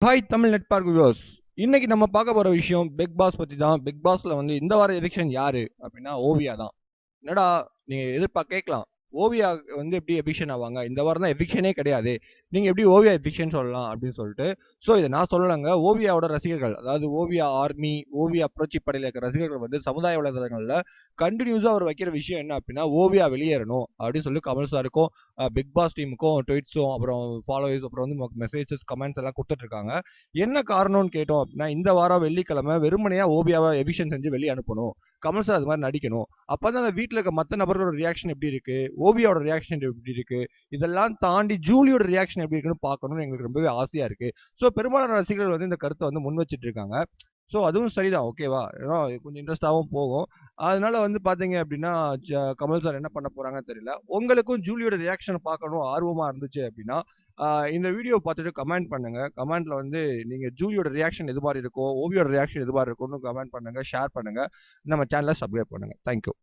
Hi Tamil நெட்பார்க் viewers. இன்னைக்கு நம்ம பார்க்க போற விஷயம் பிக் பாஸ் பத்தி தான். பிக் பாஸ்ல வந்து இந்த வார எவிக்ஷன் யாரு அப்படின்னா ஓவியா தான். என்னடா நீங்க கேட்கலாம். ஓவியா வந்து எப்படி எவிக்ஷன் ஆவாங்க? இந்த வாரம் தான் எவிக்ஷனே கிடையாதே. நீங்க எப்படி ஓவியா எவிக்ஷன் சொல்லலாம் அப்படின்னு சொல்லிட்டு. ஸோ இத நான் சொல்லலங்க. ஓவியாவோட ரசிகர்கள், அதாவது ஓவியா ஆர்மி, ஓவியா புரட்சி படையில இருக்கிற ரசிகர்கள் வந்து சமுதாய வலைதளங்கள்ல கன்டினியூஸா அவர் வைக்கிற விஷயம் என்ன அப்படின்னா, ஓவியா வெளியேறணும் அப்படின்னு சொல்லி கமல் சாருக்கும், பிக் பாஸ் டீமுக்கும் ட்வீட்ஸும், அப்புறம் ஃபாலோவர்ஸ், அப்புறம் வந்து மெசேஜஸ், கமெண்ட்ஸ் எல்லாம் குடுத்துட்டு இருக்காங்க. என்ன காரணம்னு கேட்டோம் அப்படின்னா, இந்த வாரம் வெள்ளிக்கிழமை வெறுமனையா ஓவியாவ எவிக்ஷன் செஞ்சு வெளிய அனுப்பணும். கமல் சார் அது மாரி நடிக்கணும். அப்பதான் அந்த வீட்ல இருக்க மத்த நபர்களோட ரியாக்ஷன் எப்படி இருக்கு? ஓவியாவோட ரியாக்ஷன் எப்படி இருக்கு? இதெல்லாம் தாண்டி ஜூலியோட ரியாக்ஷன் எப்படி இருக்குன்னு பார்க்கணும்னு எங்களுக்கு ரொம்பவே ஆசையா இருக்கு. ஸோ பெரும்பாலான ரசிகர்கள் வந்து இந்த கருத்த வந்து முன் வச்சுட்டு இருக்காங்க. ஸோ அதுவும் சரிதான். ஓகேவா? ஏன்னா கொஞ்சம் இன்ட்ரெஸ்ட்டாவும் போகும். அதனால வந்து பார்த்தீங்க அப்படின்னா, கமல் சார் என்ன பண்ண போறாங்கன்னு தெரியல. உங்களுக்கும் ஜூலியோட ரியாக்ஷன பார்க்கணும் ஆர்வமா இருந்துச்சு அப்படின்னா, ஆ இந்த வீடியோ பார்த்துட்டு கமெண்ட் பண்ணுங்க. கமெண்ட்ல வந்து நீங்க ஜூலியோட ரியாக்ஷன் எது மாரி இருக்கும்? ஓவியோட ரியாக்ஷன் எது மாரி இருக்கும்னு கமெண்ட் பண்ணுங்க, ஷேர் பண்ணுங்க. நம்ம சேனல சப்ஸ்கிரைப் பண்ணுங்க. Thank you.